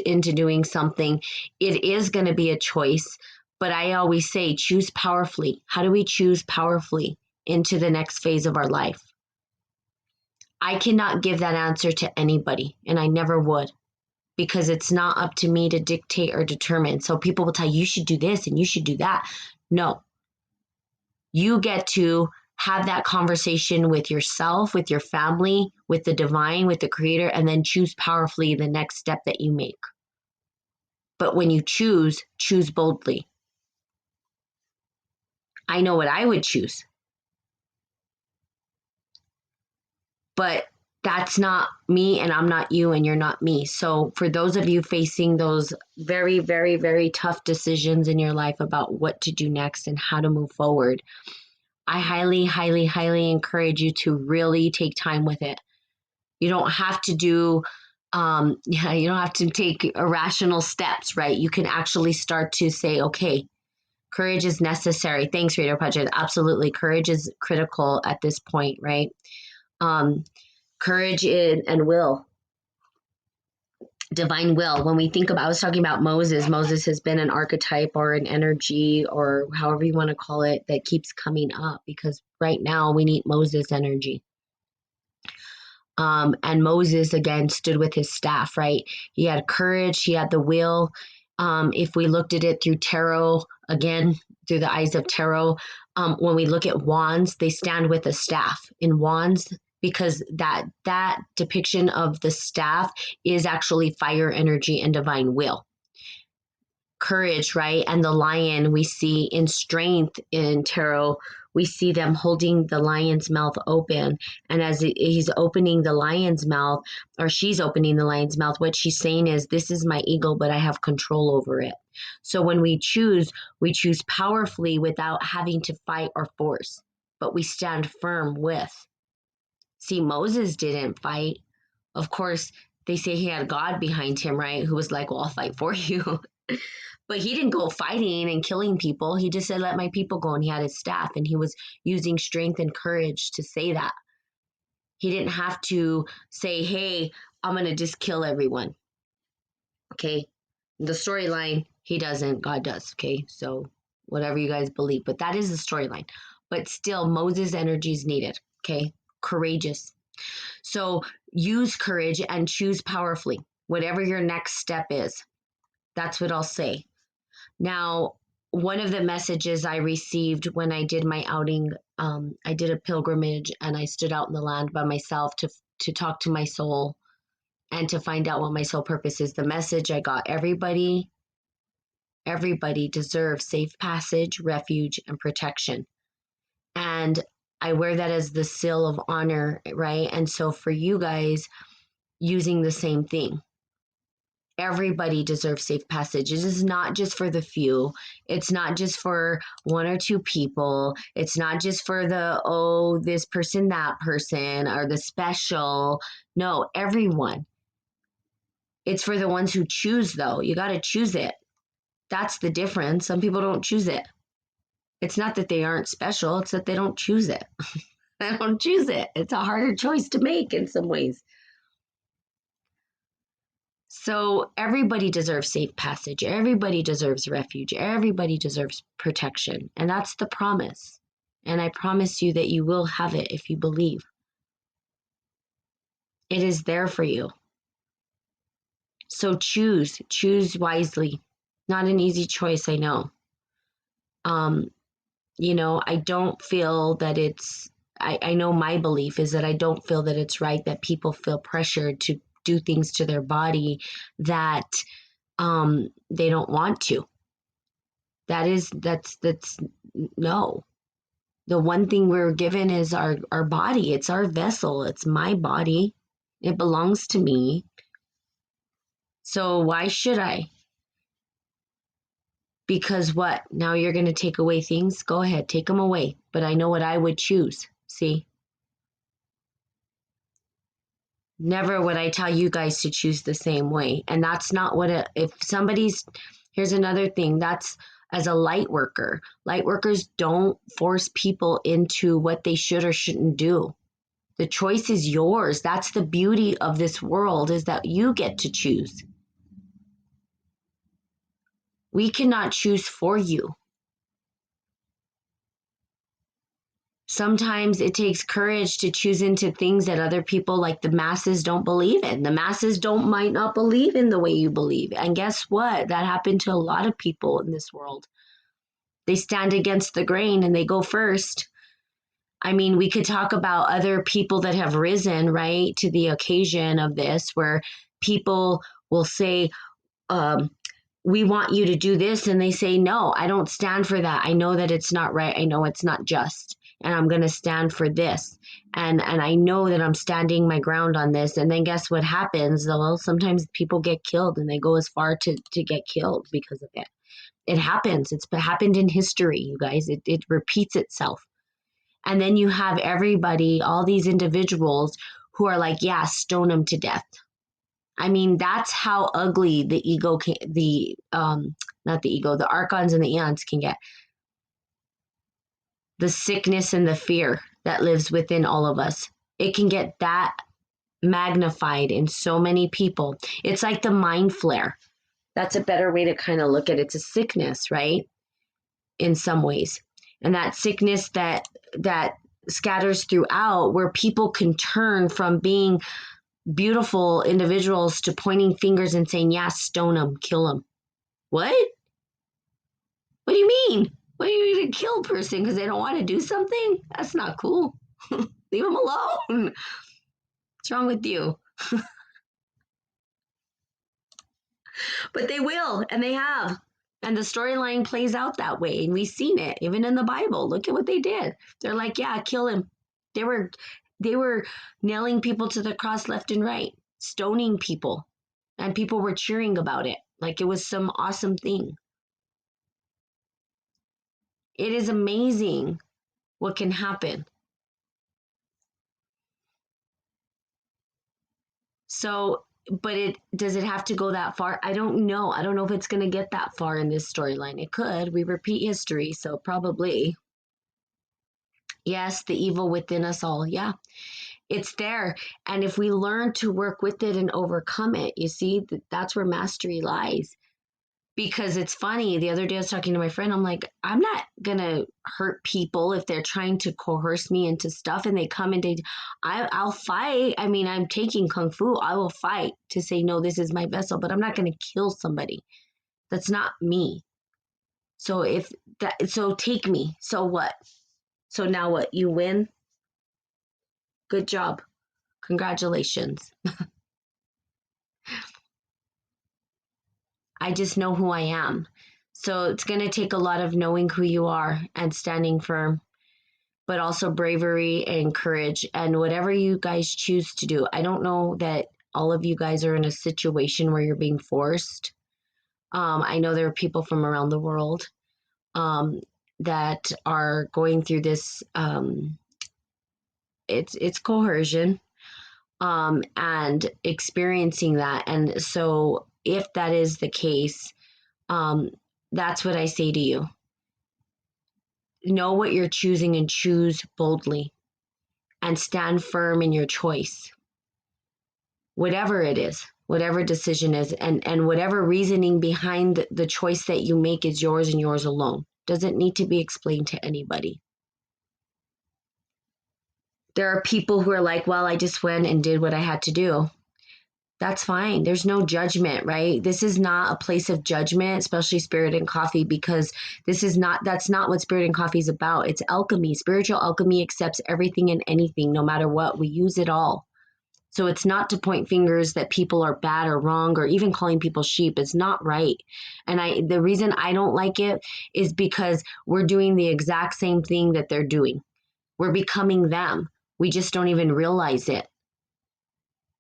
into doing something, it is going to be a choice. But I always say choose powerfully. How do we choose powerfully into the next phase of our life? I cannot give that answer to anybody, and I never would, because it's not up to me to dictate or determine. So people will tell you, you should do this and you should do that. No, you get to have that conversation with yourself, with your family, with the divine, with the creator, and then choose powerfully the next step that you make. But when you choose boldly. I know what I would choose. But that's not me and I'm not you and you're not me. So for those of you facing those very, very, very tough decisions in your life about what to do next and how to move forward, I highly, highly, highly encourage you to really take time with it. You don't have to do, you don't have to take irrational steps, right? You can actually start to say, okay, courage is necessary. Thanks, Radar Project. Absolutely. Courage is critical at this point, right? Courage and will, divine will. When we think about, I was talking about Moses. Moses has been an archetype or an energy or however you want to call it that keeps coming up because right now we need Moses energy. And Moses again stood with his staff, right? He had courage, he had the will. If we looked at it through tarot, again, through the eyes of tarot, when we look at wands, they stand with a staff. In wands, because that depiction of the staff is actually fire energy and divine will. Courage, right? And the lion we see in strength in tarot, we see them holding the lion's mouth open. And as he's opening the lion's mouth, or she's opening the lion's mouth, what she's saying is, this is my ego, but I have control over it. So when we choose powerfully without having to fight or force, but we stand firm with. See, Moses didn't fight. Of course, they say he had God behind him, right? Who was like, well, I'll fight for you. But he didn't go fighting and killing people. He just said, let my people go. And he had his staff and he was using strength and courage to say that. He didn't have to say, hey, I'm going to just kill everyone. Okay. The storyline, he doesn't, God does. Okay. So whatever you guys believe, but that is the storyline. But still, Moses' energy is needed. Okay. Courageous. So use courage and choose powerfully, whatever your next step is. That's what I'll say. Now, one of the messages I received when I did my outing, I did a pilgrimage and I stood out in the land by myself to talk to my soul and to find out what my soul purpose is. The message I got: everybody deserves safe passage, refuge, and protection. And I wear that as the seal of honor, right? And so for you guys, using the same thing. Everybody deserves safe passage. It is not just for the few. It's not just for one or two people. It's not just for the, oh, this person, that person, or the special. No, everyone. It's for the ones who choose, though. You got to choose it. That's the difference. Some people don't choose it. It's not that they aren't special, it's that they don't choose it. They don't choose it. It's a harder choice to make in some ways. So everybody deserves safe passage. Everybody deserves refuge. Everybody deserves protection. And that's the promise. And I promise you that you will have it if you believe. It is there for you. So choose wisely. Not an easy choice, I know. I don't feel that I know my belief is that I don't feel that it's right that people feel pressured to do things to their body that they don't want to. That's no. The one thing we're given is our body. It's our vessel. It's my body. It belongs to me. So why should I? Because what? Now you're going to take away things? Go ahead, take them away. But I know what I would choose. See? Never would I tell you guys to choose the same way. And that's not what if somebody's, here's another thing, that's as a light worker. Light workers don't force people into what they should or shouldn't do. The choice is yours. That's the beauty of this world, is that you get to choose. We cannot choose for you. Sometimes it takes courage to choose into things that other people, like the masses, don't believe in. The masses might not believe in the way you believe. And guess what? That happened to a lot of people in this world. They stand against the grain and they go first. I mean, we could talk about other people that have risen, right, to the occasion of this, where people will say, we want you to do this. And they say, no, I don't stand for that. I know that it's not right. I know it's not just. And I'm going to stand for this. And I know that I'm standing my ground on this. And then guess what happens? Well, sometimes people get killed, and they go as far to get killed because of it. It happens. It's happened in history, you guys. It repeats itself. And then you have everybody, all these individuals who are like, yeah, stone them to death. I mean, that's how ugly the ego can, not the ego, the archons and the eons can get. The sickness and the fear that lives within all of us. It can get that magnified in so many people. It's like the mind flare. That's a better way to kind of look at it. It's a sickness, right? In some ways. And that sickness that scatters throughout, where people can turn from being beautiful individuals to pointing fingers and saying, yeah, stone them, kill them. What? What do you mean? What do you mean to kill a person because they don't want to do something? That's not cool. Leave them alone. What's wrong with you? But they will, and they have. And the storyline plays out that way. And we've seen it, even in the Bible. Look at what they did. They're like, yeah, kill him. They were nailing people to the cross left and right, stoning people. And people were cheering about it like it was some awesome thing. It is amazing what can happen. So, but does it have to go that far? I don't know. I don't know if it's going to get that far in this storyline. It could. We repeat history, so probably. Yes, the evil within us all. Yeah, it's there. And if we learn to work with it and overcome it, you see, that's where mastery lies. Because it's funny, the other day I was talking to my friend, I'm like, I'm not gonna hurt people if they're trying to coerce me into stuff and they come and I'll fight. I mean, I'm taking kung fu. I will fight to say, no, this is my vessel, but I'm not gonna kill somebody. That's not me. So take me. So what? So now what? You win? Good job. Congratulations. I just know who I am. So it's going to take a lot of knowing who you are and standing firm, but also bravery and courage and whatever you guys choose to do. I don't know that all of you guys are in a situation where you're being forced. I know there are people from around the world um, that are going through this. It's coercion and experiencing that. And so, if that is the case, um, that's what I say to you. Know what you're choosing and choose boldly and stand firm in your choice, whatever it is, whatever decision is, and whatever reasoning behind the choice that you make is yours and yours alone. Doesn't need to be explained to anybody. There are people who are like, well, I just went and did what I had to do. That's fine. There's no judgment, right? This is not a place of judgment, especially Spirit and Coffee, because that's not what Spirit and Coffee is about. It's alchemy. Spiritual alchemy accepts everything and anything, no matter what. We use it all. So it's not to point fingers that people are bad or wrong, or even calling people sheep is not right. And the reason I don't like it is because we're doing the exact same thing that they're doing. We're becoming them. We just don't even realize it.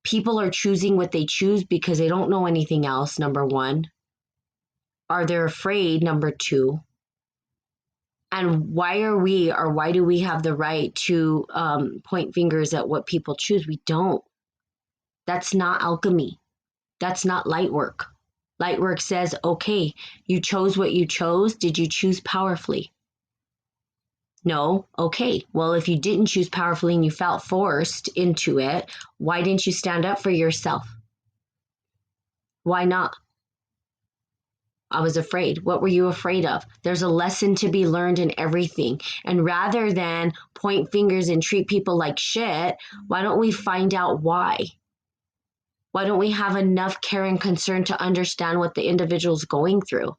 People are choosing what they choose because they don't know anything else, number one. Are they afraid, number two? And why do we have the right to point fingers at what people choose? We don't. That's not alchemy. That's not light work. Light work says, okay, you chose what you chose. Did you choose powerfully? No. Okay. Well, if you didn't choose powerfully and you felt forced into it, why didn't you stand up for yourself? Why not? I was afraid. What were you afraid of? There's a lesson to be learned in everything. And rather than point fingers and treat people like shit, why don't we find out why? Why don't we have enough care and concern to understand what the individual's going through?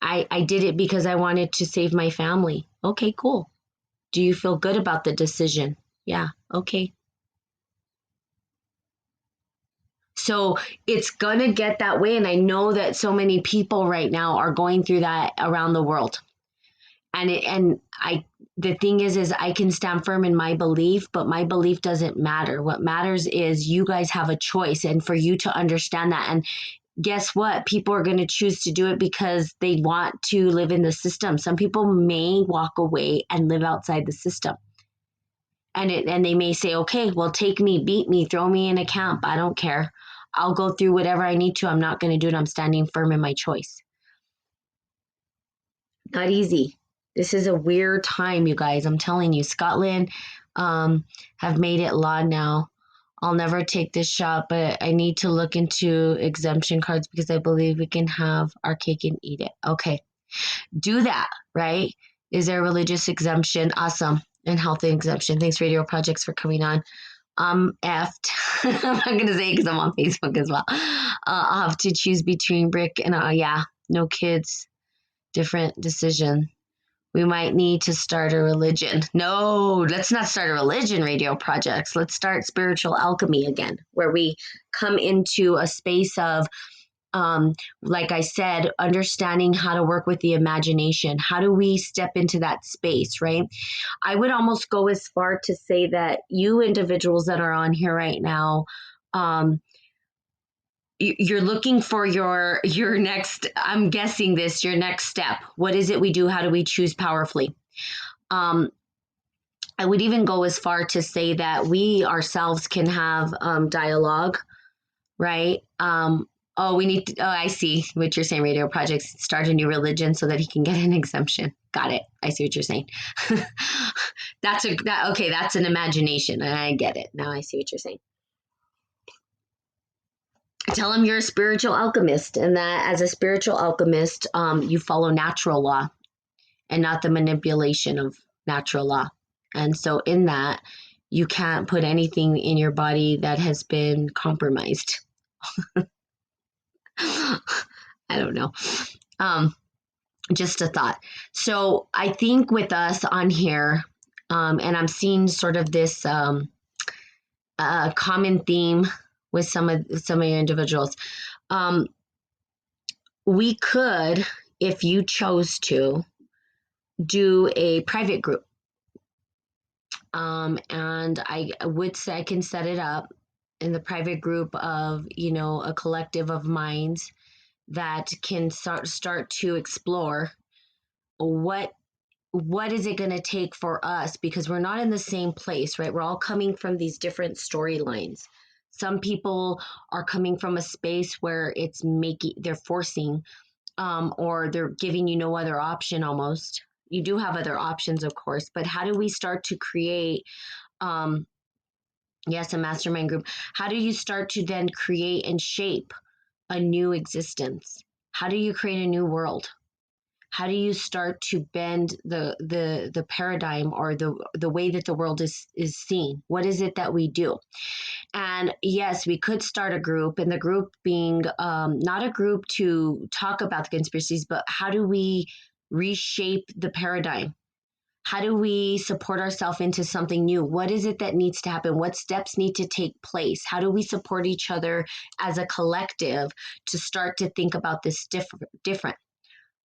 I did it because I wanted to save my family. Okay, cool. Do you feel good about the decision? Yeah, okay. So it's going to get that way. And I know that so many people right now are going through that around the world. The thing is I can stand firm in my belief, but my belief doesn't matter. What matters is you guys have a choice and for you to understand that. And guess what? People are going to choose to do it because they want to live in the system. Some people may walk away and live outside the system. And they may say, okay, well, take me, beat me, throw me in a camp. I don't care. I'll go through whatever I need to. I'm not going to do it. I'm standing firm in my choice. Not easy. This is a weird time, you guys. I'm telling you, Scotland have made it law now. I'll never take this shot, but I need to look into exemption cards because I believe we can have our cake and eat it. Okay, do that, right? Is there a religious exemption? Awesome. And health exemption. Thanks, Radio Projects, for coming on. Effed. I'm not going to say it because I'm on Facebook as well. I'll have to choose between brick and, yeah, no kids. Different decision. We might need to start a religion. No, let's not start a religion, Radio Projects. Let's start spiritual alchemy again, where we come into a space of, like I said, understanding how to work with the imagination. How do we step into that space, right? I would almost go as far to say that you individuals that are on here right now, you're looking for your next, I'm guessing this, your next step. What is it we do? How do we choose powerfully? I would even go as far to say that we ourselves can have dialogue, right? We need to, I see what you're saying, Radio Projects, start a new religion so that he can get an exemption. Got it. I see what you're saying. Okay, that's an imagination. I get it. Now I see what you're saying. Tell him you're a spiritual alchemist and that as a spiritual alchemist, you follow natural law and not the manipulation of natural law. And so in that, you can't put anything in your body that has been compromised. I don't know. Just a thought. So I think with us on here, and I'm seeing sort of this common theme with some of your individuals. We could, if you chose to, do a private group. And I would say I can set it up in the private group of, a collective of minds that can start to explore what is it going to take for us, because we're not in the same place, right? We're all coming from these different storylines. Some people are coming from a space where they're forcing, or they're giving you no other option almost. You do have other options, of course, but how do we start to create, yes, a mastermind group? How do you start to then create and shape a new existence? How do you create a new world? How do you start to bend the paradigm, or the way that the world is seen? What is it that we do? And yes, we could start a group, and the group being, not a group to talk about the conspiracies, but how do we reshape the paradigm? How do we support ourselves into something new? What is it that needs to happen? What steps need to take place? How do we support each other as a collective to start to think about this different?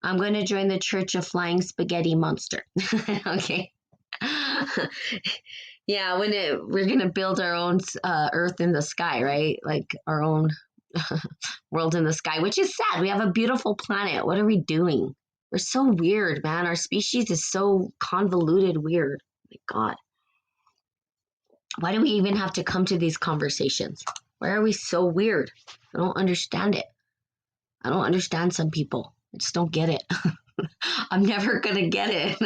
I'm going to join the Church of Flying Spaghetti Monster. Okay. Yeah, we're going to build our own earth in the sky, right? Like our own world in the sky, which is sad. We have a beautiful planet. What are we doing? We're so weird, man. Our species is so convoluted weird. My God. Why do we even have to come to these conversations? Why are we so weird? I don't understand it. I don't understand some people. I just don't get it. I'm never going to get it.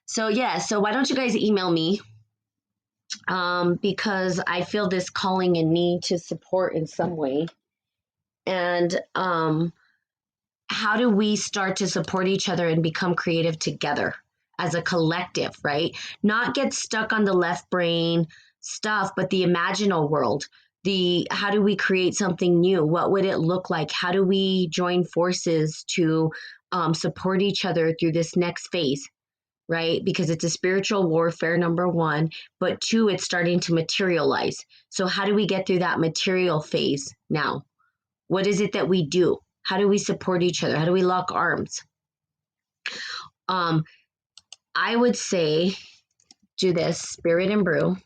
So why don't you guys email me? Because I feel this calling and need to support in some way. And how do we start to support each other and become creative together as a collective, right? Not get stuck on the left brain stuff, but the imaginal world. How do we create something new? What would it look like? How do we join forces to support each other through this next phase, right? Because it's a spiritual warfare, number one, but two, it's starting to materialize. So how do we get through that material phase now? What is it that we do? How do we support each other? How do we lock arms? I would say do this, spirit and brew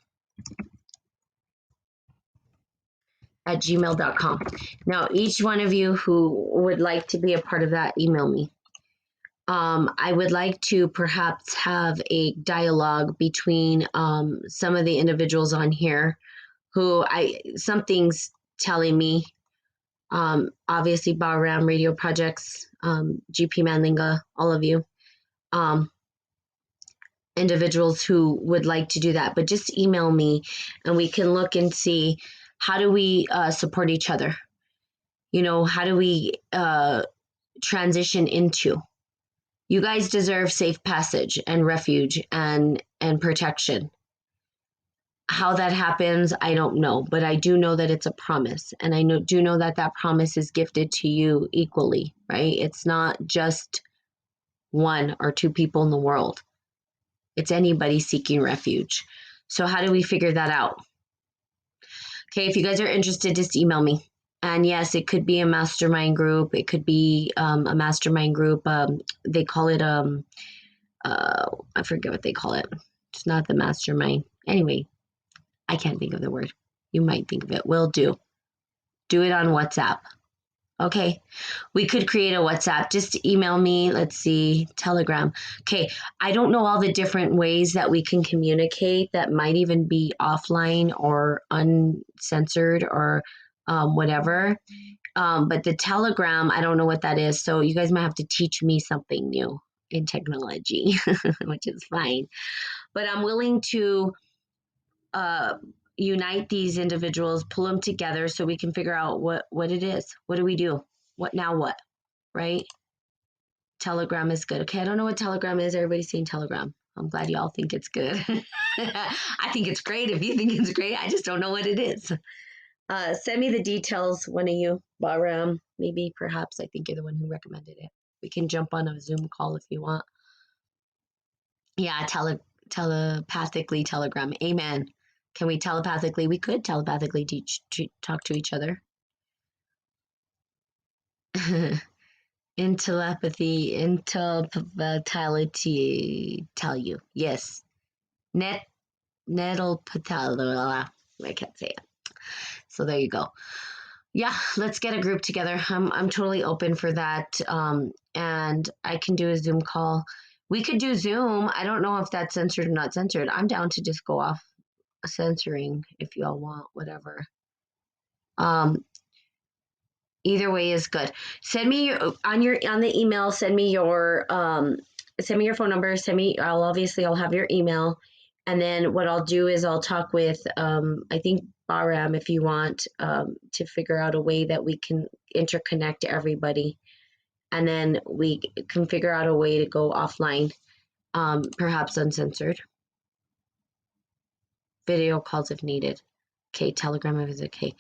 at gmail.com. Now, each one of you who would like to be a part of that, email me. I would like to perhaps have a dialogue between some of the individuals on here who something's telling me, obviously Bahram Radio Projects, GP Manlinga, all of you, individuals who would like to do that, but just email me and we can look and see how do we support each other. How do we transition into? You guys deserve safe passage and refuge and protection. How that happens, I don't know, but I do know that it's a promise, and I do know that promise is gifted to you equally, right? It's not just one or two people in the world. It's anybody seeking refuge. So how do we figure that out? Okay, if you guys are interested, just email me. And yes, it could be a mastermind group. It could be a mastermind group. They call it, I forget what they call it. It's not the mastermind. Anyway, I can't think of the word. You might think of it. Will do. Do it on WhatsApp. Okay, we could create a WhatsApp. Just email me. Let's see, Telegram. Okay, I don't know all the different ways that we can communicate that might even be offline or uncensored or whatever. But the Telegram, I don't know what that is. So you guys might have to teach me something new in technology, which is fine. But I'm willing to unite these individuals, pull them together so we can figure out what it is. What do we do? What now what? Right? Telegram is good. Okay, I don't know what Telegram is. Everybody's saying Telegram. I'm glad y'all think it's good. I think it's great. If you think it's great, I just don't know what it is. Send me the details, one of you, Bahram. Maybe, perhaps, I think you're the one who recommended it. We can jump on a Zoom call if you want. Yeah, telepathically Telegram. Amen. Can we telepathically? We could telepathically talk to each other. In telepathy, intellectuality, tell you. Yes. Nettle patala. I can't say it. So there you go. Yeah, let's get a group together. I'm totally open for that. And I can do a Zoom call. We could do Zoom. I don't know if that's censored or not censored. I'm down to just go off censoring if y'all want, whatever. Either way is good. Send me on the email. Send me your phone number. I'll have your email, and then what I'll do is I'll talk with I think Baram if you want to figure out a way that we can interconnect everybody, and then we can figure out a way to go offline, perhaps uncensored. Video calls if needed. Okay, Telegram if it's okay.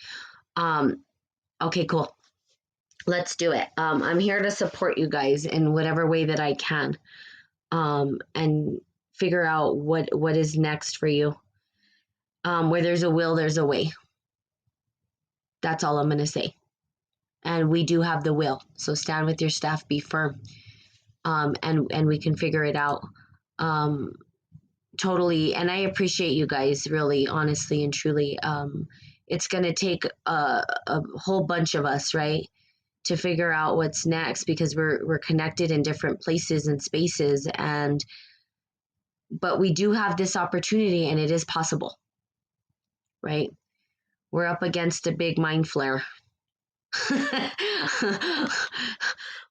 Okay, cool. Let's do it. I'm here to support you guys in whatever way that I can, and figure out what is next for you. Where there's a will, there's a way. That's all I'm going to say. And we do have the will. So stand with your staff, be firm, and we can figure it out. Totally. And I appreciate you guys, really, honestly and truly. It's going to take a whole bunch of us, right? To figure out what's next because we're connected in different places and spaces, but we do have this opportunity and it is possible, right? We're up against a big mind flare.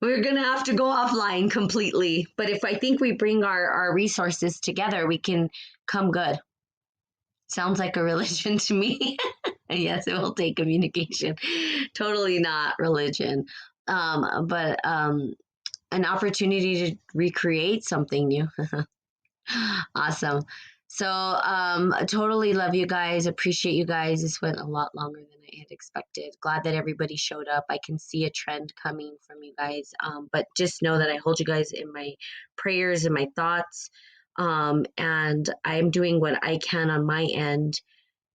We're gonna have to go offline completely, but if I think we bring our resources together, we can come good. Sounds like a religion to me. Yes, it will take communication. Totally not religion. But an opportunity to recreate something new. Awesome. So I totally love you guys. Appreciate you guys. This went a lot longer than I had expected. Glad that everybody showed up. I can see a trend coming from you guys. But just know that I hold you guys in my prayers and my thoughts. And I'm doing what I can on my end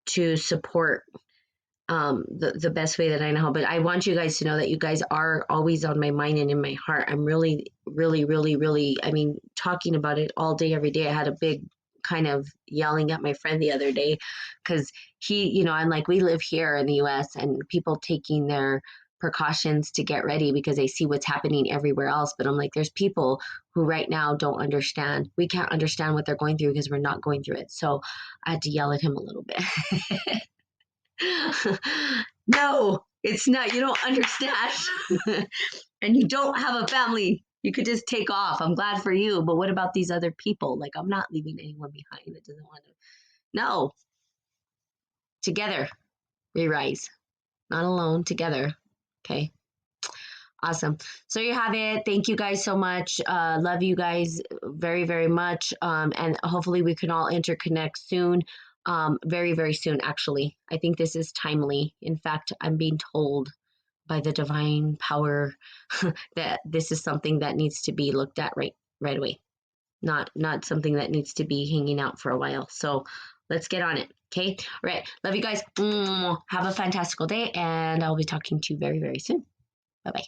to support the best way that I know how. But I want you guys to know that you guys are always on my mind and in my heart. I'm really, really, really, really, I mean, talking about it all day, every day. I had a big kind of yelling at my friend the other day because I'm like, we live here in the US and people taking their precautions to get ready because they see what's happening everywhere else. But I'm like, there's people who right now don't understand. We can't understand what they're going through because we're not going through it. So I had to yell at him a little bit. No, it's not. You don't understand. And you don't have a family. You could just take off. I'm glad for you. But what about these other people? Like, I'm not leaving anyone behind that doesn't want to. No. Together, we rise. Not alone, together. Okay. Awesome. So you have it. Thank you guys so much. Love you guys very, very much. And hopefully we can all interconnect soon. Very, very soon, actually. I think this is timely. In fact, I'm being told by the divine power that this is something that needs to be looked at right away. Not something that needs to be hanging out for a while. So let's get on it. Okay. All right. Love you guys. Have a fantastical day, and I'll be talking to you very, very soon. Bye bye.